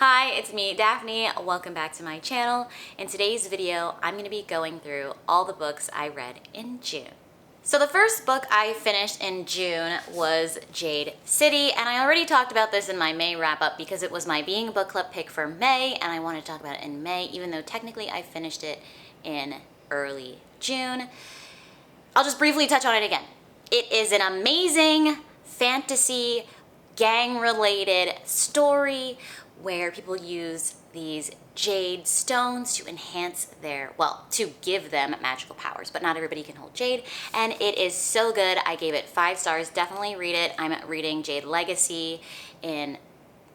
Hi, it's me, Daphne. Welcome back to my channel. In today's video, I'm going to be going through all the books I read in June. So the first book I finished in June was Jade City, and I already talked about this in my May wrap-up because it was my Being a Book Club pick for May, and I wanted to talk about it in May, even though technically I finished it in early June. I'll just briefly touch on it again. It is an amazing fantasy, gang-related story where people use these jade stones to enhance their, well, to give them magical powers, but not everybody can hold jade, and it is so good. I gave it 5 stars. Definitely read it. I'm reading Jade Legacy in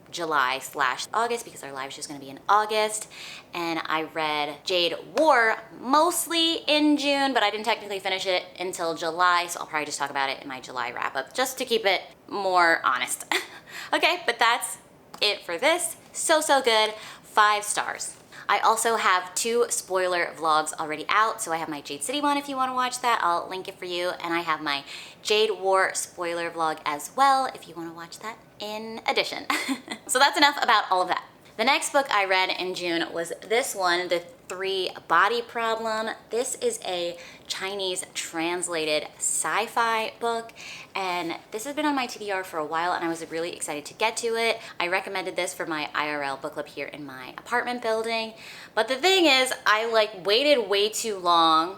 July/August because our live show is going to be in August, and I read Jade War mostly in June, but I didn't technically finish it until July, so I'll probably just talk about it in my July wrap-up just to keep it more honest. Okay, but that's it for this. So good. 5 stars. I also have 2 spoiler vlogs already out. So I have my Jade City one if you want to watch that. I'll link it for you. And I have my Jade War spoiler vlog as well if you want to watch that in addition. So that's enough about all of that. The next book I read in June was this one, The 3 Body Problem. This is a Chinese translated sci-fi book, and this has been on my TBR for a while, and I was really excited to get to it. I recommended this for my IRL book club here in my apartment building, but the thing is, I waited way too long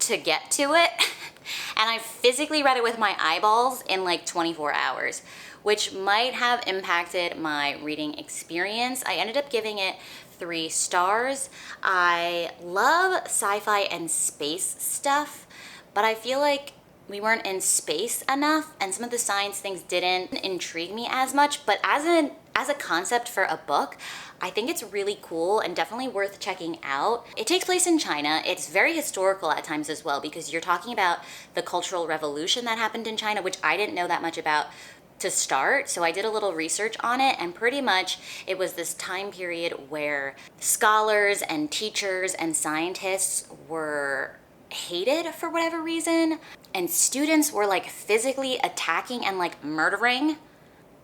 to get to it, and I physically read it with my eyeballs in 24 hours. Which might have impacted my reading experience. I ended up giving it 3 stars. I love sci-fi and space stuff, but I feel like we weren't in space enough, and some of the science things didn't intrigue me as much, but as a concept for a book, I think it's really cool and definitely worth checking out. It takes place in China. It's very historical at times as well, because you're talking about the Cultural Revolution that happened in China, which I didn't know that much about to start, so I did a little research on it, and pretty much it was this time period where scholars and teachers and scientists were hated for whatever reason, and students were physically attacking and murdering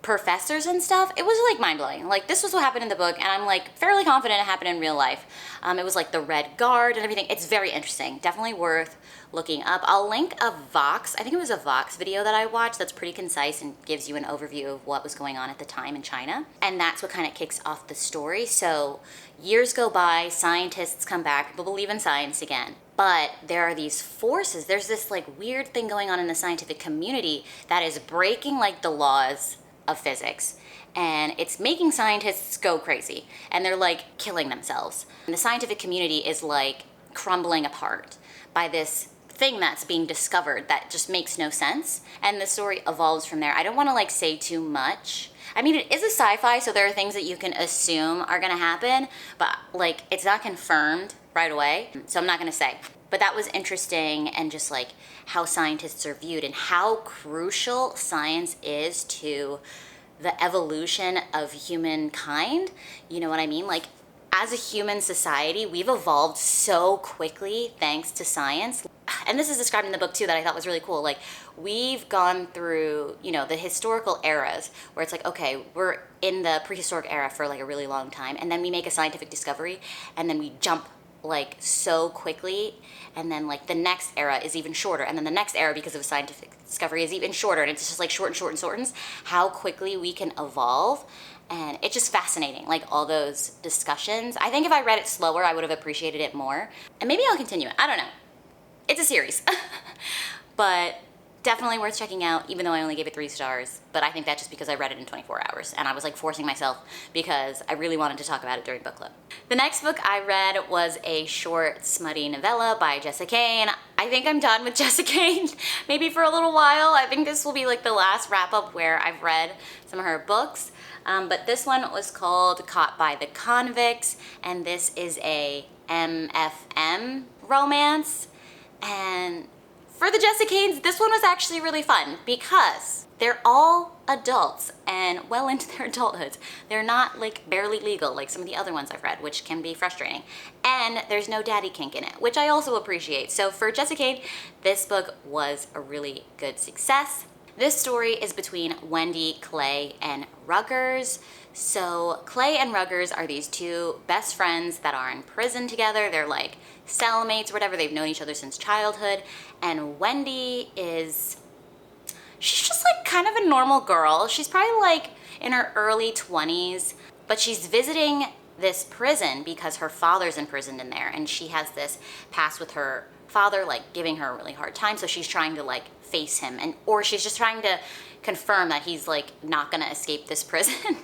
professors and stuff. It was mind-blowing. This was what happened in the book, and I'm fairly confident it happened in real life. It was the Red Guard and everything. It's very interesting. Definitely worth looking up. I'll link a Vox, I think it was a Vox video that I watched that's pretty concise and gives you an overview of what was going on at the time in China. And that's what kind of kicks off the story. So years go by, scientists come back, people believe in science again. But there are these forces, there's this weird thing going on in the scientific community that is breaking the laws of physics, and it's making scientists go crazy, and they're killing themselves. And the scientific community is crumbling apart by this thing that's being discovered that just makes no sense, and the story evolves from there. I don't want to say too much. I mean, it is a sci-fi, so there are things that you can assume are gonna happen, but it's not confirmed right away, so I'm not gonna say. But that was interesting, and just how scientists are viewed and how crucial science is to the evolution of humankind. You know what I mean? As a human society, we've evolved so quickly thanks to science. And this is described in the book too that I thought was really cool. We've gone through, the historical eras where it's okay, we're in the prehistoric era for a really long time, and then we make a scientific discovery, and then we jump so quickly, and then the next era is even shorter, and then the next era because of scientific discovery is even shorter, and it's just shortens how quickly we can evolve. And it's just fascinating, all those discussions. I think if I read it slower, I would have appreciated it more, and maybe I'll continue it. I don't know, it's a series. But definitely worth checking out, even though I only gave it 3 stars. But I think that's just because I read it in 24 hours, and I was forcing myself because I really wanted to talk about it during book club. The next book I read was a short, smutty novella by Jessica Kane. I think I'm done with Jessica Kane, maybe for a little while. I think this will be the last wrap-up where I've read some of her books. But this one was called Caught by the Convicts, and this is a MFM romance. And for the Jessica Kanes, this one was actually really fun because they're all adults and well into their adulthood. They're not barely legal like some of the other ones I've read, which can be frustrating. And there's no daddy kink in it, which I also appreciate. So for Jessica Kane, this book was a really good success. This story is between Wendy, Clay, and Ruggers. So Clay and Ruggers are these two best friends that are in prison together. They're like cellmates or whatever. They've known each other since childhood. And Wendy she's just like kind of a normal girl. She's probably like in her early 20s, but she's visiting this prison because her father's imprisoned in there, and she has this past with her father like giving her a really hard time, so she's trying to like face him, or she's just trying to confirm that he's like not gonna escape this prison.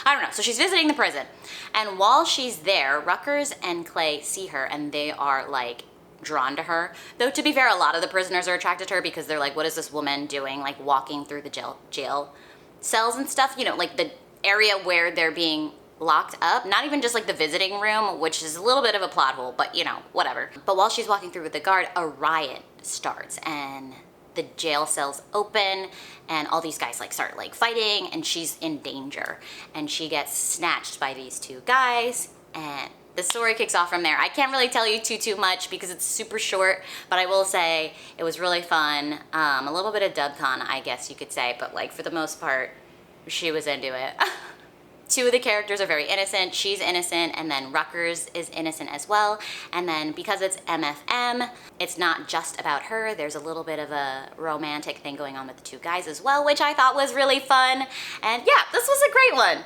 I don't know. So she's visiting the prison, and while she's there, Ruckers and Clay see her, and they are like drawn to her. Though to be fair, a lot of the prisoners are attracted to her because they're like, what is this woman doing, like walking through the jail cells and stuff, you know, like the area where they're being locked up, not even just like the visiting room, which is a little bit of a plot hole, but you know, whatever. But while she's walking through with the guard, a riot starts and the jail cells open and all these guys like start like fighting, and she's in danger, and she gets snatched by these two guys, and the story kicks off from there. I can't really tell you too much because it's super short, but I will say it was really fun. A little bit of dubcon, I guess you could say, but like for the most part, she was into it. Two of the characters are very innocent. She's innocent, and then Ruckers is innocent as well. And then because it's MFM, it's not just about her. There's a little bit of a romantic thing going on with the two guys as well, which I thought was really fun. And yeah, this was a great one.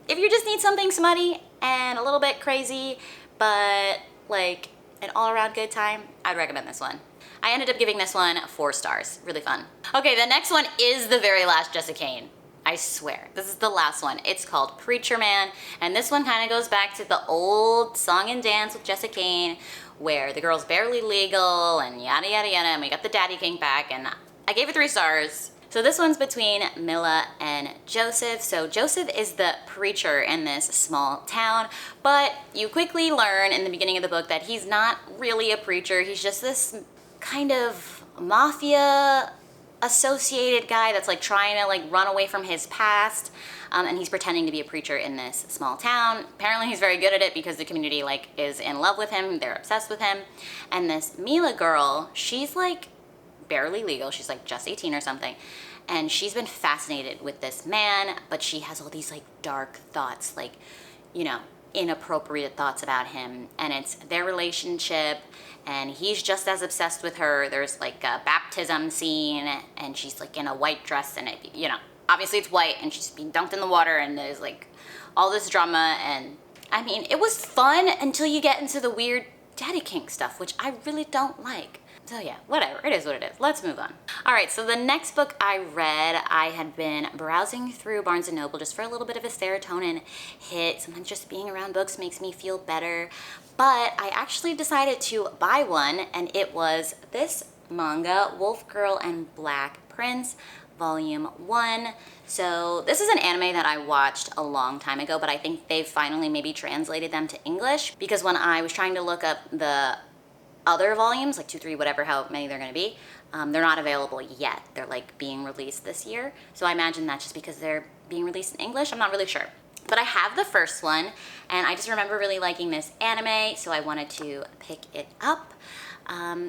If you just need something smutty and a little bit crazy, but like an all-around good time, I'd recommend this one. I ended up giving this one 4 stars. Really fun. Okay, the next one is the very last Jessica Kane. I swear, this is the last one. It's called Preacher Man, and this one kind of goes back to the old song and dance with Jessica Kane, where the girl's barely legal and yada yada yada, and we got the daddy king back, and I gave it 3 stars. So this one's between Mila and Joseph. So Joseph is the preacher in this small town, but you quickly learn in the beginning of the book that he's not really a preacher. He's just this kind of mafia associated guy that's like trying to like run away from his past, and he's pretending to be a preacher in this small town. Apparently he's very good at it because the community like is in love with him, they're obsessed with him. And this Mila girl, she's like barely legal, she's like just 18 or something, and she's been fascinated with this man, but she has all these like dark thoughts, like, you know, inappropriate thoughts about him, and it's their relationship, and he's just as obsessed with her. There's like a baptism scene, and she's like in a white dress, and it, you know, obviously it's white, and she's being dunked in the water, and there's like all this drama, and I mean, it was fun until you get into the weird daddy kink stuff, which I really don't like. So yeah, whatever, it is what it is. Let's move on. All right, so the next book I read, I had been browsing through Barnes & Noble just for a little bit of a serotonin hit. Sometimes just being around books makes me feel better. But I actually decided to buy one, and it was this manga, Wolf Girl and Black Prince, Volume 1. So this is an anime that I watched a long time ago, but I think they've finally maybe translated them to English, because when I was trying to look up the other volumes, like 2, 3, whatever, how many they're gonna be, they're not available yet. They're like being released this year. So I imagine that's just because they're being released in English. I'm not really sure. But I have the first one, and I just remember really liking this anime, so I wanted to pick it up.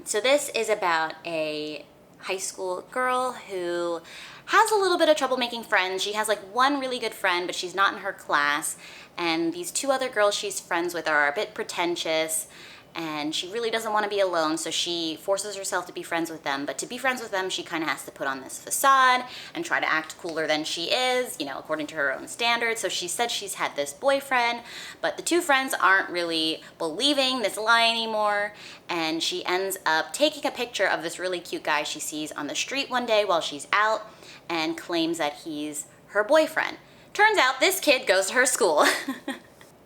So this is about a high school girl who has a little bit of trouble making friends. She has like one really good friend, but she's not in her class. And these 2 other girls she's friends with are a bit pretentious, and she really doesn't want to be alone, so she forces herself to be friends with them. But to be friends with them, she kind of has to put on this facade and try to act cooler than she is, you know, according to her own standards. So she said she's had this boyfriend, but the 2 friends aren't really believing this lie anymore, and she ends up taking a picture of this really cute guy she sees on the street one day while she's out, and claims that he's her boyfriend. Turns out this kid goes to her school.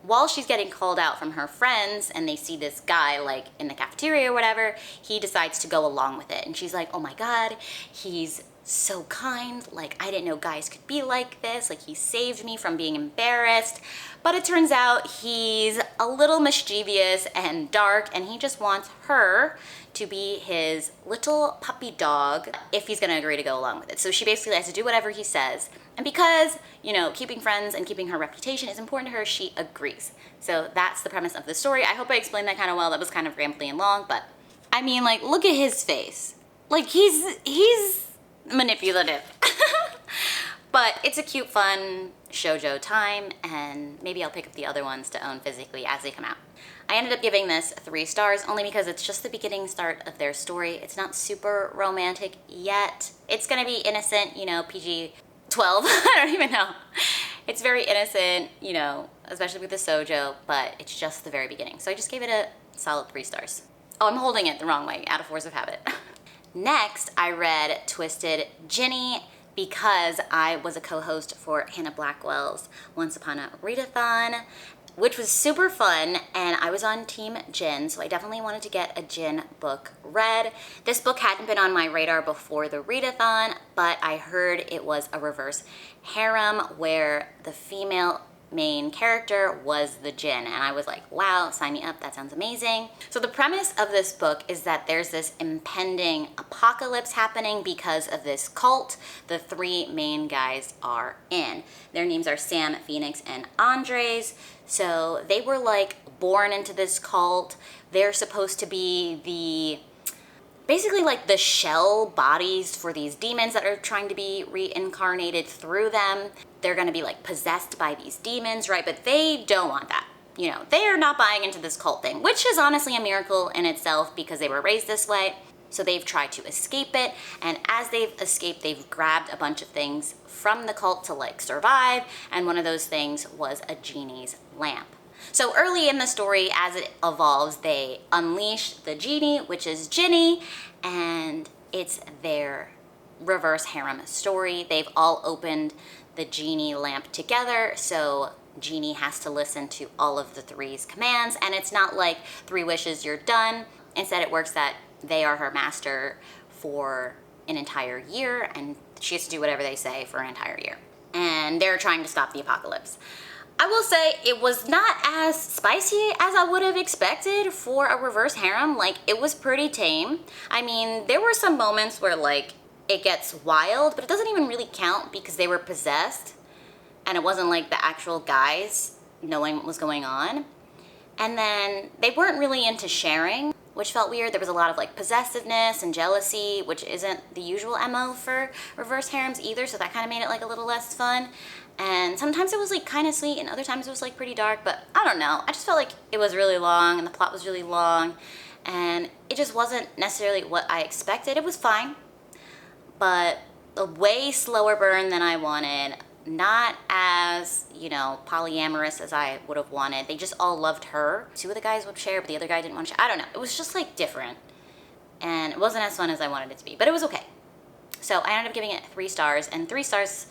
While she's getting called out from her friends and they see this guy like in the cafeteria or whatever, he decides to go along with it. And she's like, oh my God, he's so kind. Like, I didn't know guys could be like this. Like, he saved me from being embarrassed. But it turns out he's a little mischievous and dark, and he just wants her to be his little puppy dog if he's gonna agree to go along with it. So she basically has to do whatever he says. And because, you know, keeping friends and keeping her reputation is important to her, she agrees. So that's the premise of the story. I hope I explained that kind of well. That was kind of rambly and long, but I mean, like, look at his face. Like, he's manipulative. But it's a cute, fun shoujo time, and maybe I'll pick up the other ones to own physically as they come out. I ended up giving this 3 stars only because it's just the beginning start of their story. It's not super romantic yet. It's gonna be innocent, you know, PG-12. I don't even know. It's very innocent, you know, especially with the shoujo, but it's just the very beginning. So I just gave it a solid 3 stars. Oh, I'm holding it the wrong way, out of force of habit. Next, I read Twisted Ginny because I was a co-host for Hannah Blackwell's Once Upon a Readathon, which was super fun, and I was on Team Jin, so I definitely wanted to get a Jin book read. This book hadn't been on my radar before the Readathon, but I heard it was a reverse harem where the female main character was the Jin, and I was like, wow, sign me up, that sounds amazing. So the premise of this book is that there's this impending apocalypse happening because of this cult the 3 main guys are in. Their names are Sam, Phoenix, and Andres. So they were like born into this cult. They're supposed to be basically like the shell bodies for these demons that are trying to be reincarnated through them. They're gonna be like possessed by these demons, right? But they don't want that. You know, they are not buying into this cult thing, which is honestly a miracle in itself because they were raised this way. So they've tried to escape it, and as they've escaped, they've grabbed a bunch of things from the cult to like survive, and one of those things was a genie's lamp. So early in the story, as it evolves, they unleash the genie, which is Ginny, and it's their reverse harem story. They've all opened the genie lamp together, so Ginny has to listen to all of the 3's commands, and it's not like 3 wishes, you're done. Instead, it works that they are her master for an entire year, and she has to do whatever they say for an entire year. And they're trying to stop the apocalypse. I will say it was not as spicy as I would have expected for a reverse harem. Like, it was pretty tame. I mean, there were some moments where like it gets wild, but it doesn't even really count because they were possessed and it wasn't like the actual guys knowing what was going on. And then they weren't really into sharing, which felt weird. There was a lot of like possessiveness and jealousy, which isn't the usual MO for reverse harems either, so that kind of made it like a little less fun. And sometimes it was like kind of sweet and other times it was like pretty dark, but I don't know. I just felt like it was really long and the plot was really long and it just wasn't necessarily what I expected. It was fine, but a way slower burn than I wanted. Not as, you know, polyamorous as I would have wanted. They just all loved her. 2 of the guys would share, but the other guy didn't want to share. I don't know. It was just like different. And it wasn't as fun as I wanted it to be, but it was okay. So I ended up giving it 3 stars, and 3 stars,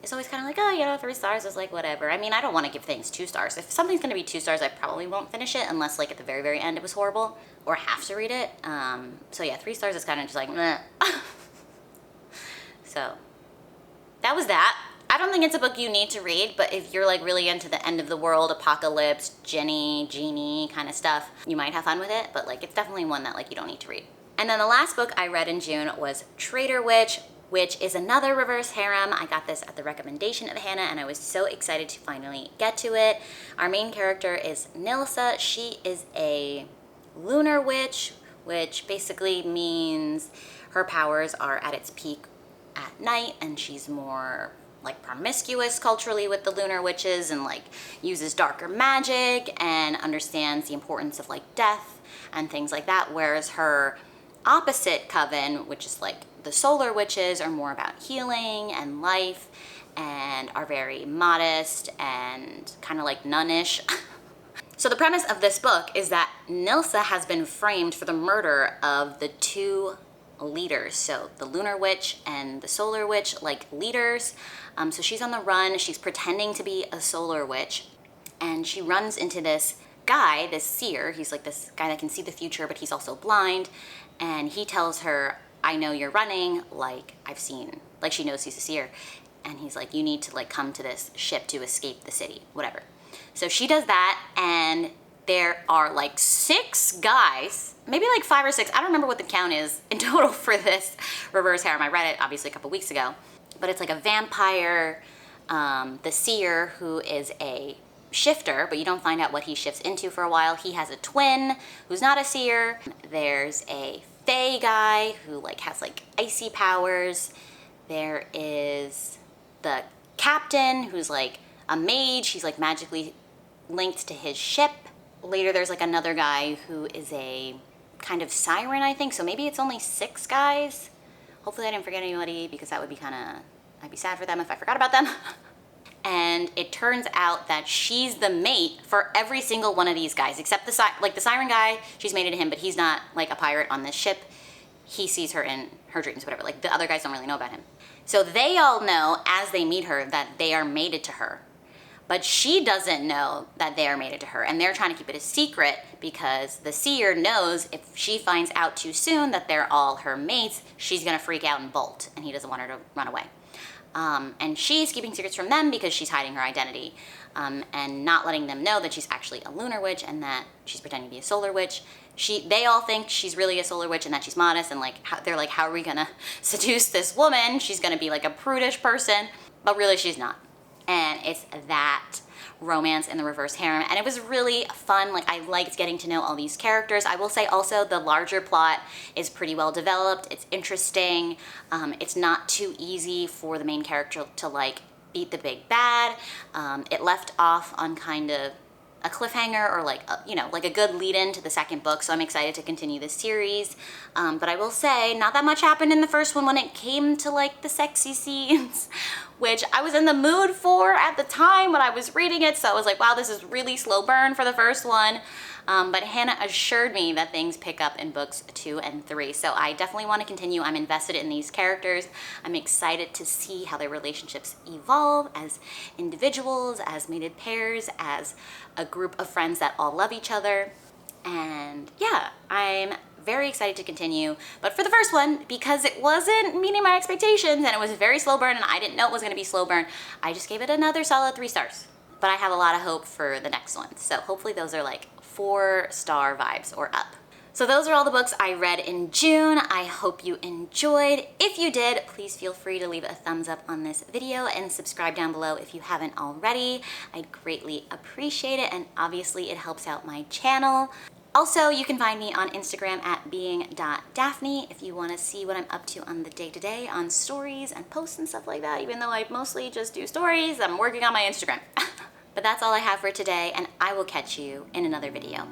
it's always kind of like, oh, you know, 3 stars is like whatever. I mean, I don't want to give things 2 stars. If something's going to be 2 stars, I probably won't finish it unless like at the very, very end it was horrible or have to read it. So yeah, 3 stars is kind of just like, meh. So that was that. I don't think it's a book you need to read, but if you're like really into the end of the world, apocalypse, genie kind of stuff, you might have fun with it, but like it's definitely one that like you don't need to read. And then the last book I read in June was Traitor Witch, which is another reverse harem. I got this at the recommendation of Hannah and I was so excited to finally get to it. Our main character is Nilsa. She is a lunar witch, which basically means her powers are at its peak at night, and she's more like promiscuous culturally with the lunar witches and like uses darker magic and understands the importance of like death and things like that, whereas her opposite coven, which is like the solar witches, are more about healing and life and are very modest and kind of like nunnish. So the premise of this book is that Nilsa has been framed for the murder of the 2 leaders, so the lunar witch and the solar witch, like leaders. So she's on the run. She's pretending to be a solar witch, and she runs into this guy, this seer. He's like this guy that can see the future, but he's also blind, and he tells her, I know you're running, like I've seen, like she knows he's a seer, and he's like, you need to like come to this ship to escape the city, whatever. So she does that, and there are like 6 guys, maybe like 5 or 6. I don't remember what the count is in total for this reverse harem. I read it obviously a couple weeks ago, but it's like a vampire, the seer, who is a shifter, but you don't find out what he shifts into for a while. He has a twin who's not a seer. There's a fae guy who like has like icy powers. There is the captain who's like a mage. He's like magically linked to his ship. Later there's like another guy who is a kind of siren, I think. So maybe it's only 6 guys. Hopefully I didn't forget anybody, because that would be I'd be sad for them if I forgot about them. And it turns out that she's the mate for every single one of these guys, except the siren guy, she's mated to him, but he's not like a pirate on this ship. He sees her in her dreams, whatever. Like the other guys don't really know about him. So they all know as they meet her that they are mated to her. But she doesn't know that they are mated to her, and they're trying to keep it a secret because the seer knows if she finds out too soon that they're all her mates, she's gonna freak out and bolt, and he doesn't want her to run away. And she's keeping secrets from them because she's hiding her identity, and not letting them know that she's actually a lunar witch and that she's pretending to be a solar witch. They all think she's really a solar witch and that she's modest, and like they're like, how are we gonna seduce this woman? She's gonna be like a prudish person, but really she's not. And it's that romance in the reverse harem, and it was really fun. Like I liked getting to know all these characters. I will say also the larger plot is pretty well developed. It's interesting. It's not too easy for the main character to like beat the big bad. It left off on kind of a cliffhanger, or like like a good lead-in to the second book, so I'm excited to continue this series. But I will say, not that much happened in the first one when it came to like the sexy scenes, which I was in the mood for at the time when I was reading it, so I was like, wow, this is really slow burn for the first one. But Hannah assured me that things pick up in books 2 and 3, so I definitely want to continue. I'm invested in these characters. I'm excited to see how their relationships evolve as individuals, as mated pairs, as a group of friends that all love each other. And yeah, I'm very excited to continue. But for the first one, because it wasn't meeting my expectations and it was very slow burn and I didn't know it was going to be slow burn, I just gave it another solid 3 stars. But I have a lot of hope for the next one, so hopefully those are like 4-star vibes or up. So those are all the books I read in June. I hope you enjoyed. If you did, please feel free to leave a thumbs up on this video and subscribe down below if you haven't already. I'd greatly appreciate it, and obviously it helps out my channel. Also, you can find me on Instagram at being.daphne if you want to see what I'm up to on the day-to-day on stories and posts and stuff like that. Even though I mostly just do stories, I'm working on my Instagram. But that's all I have for today, and I will catch you in another video.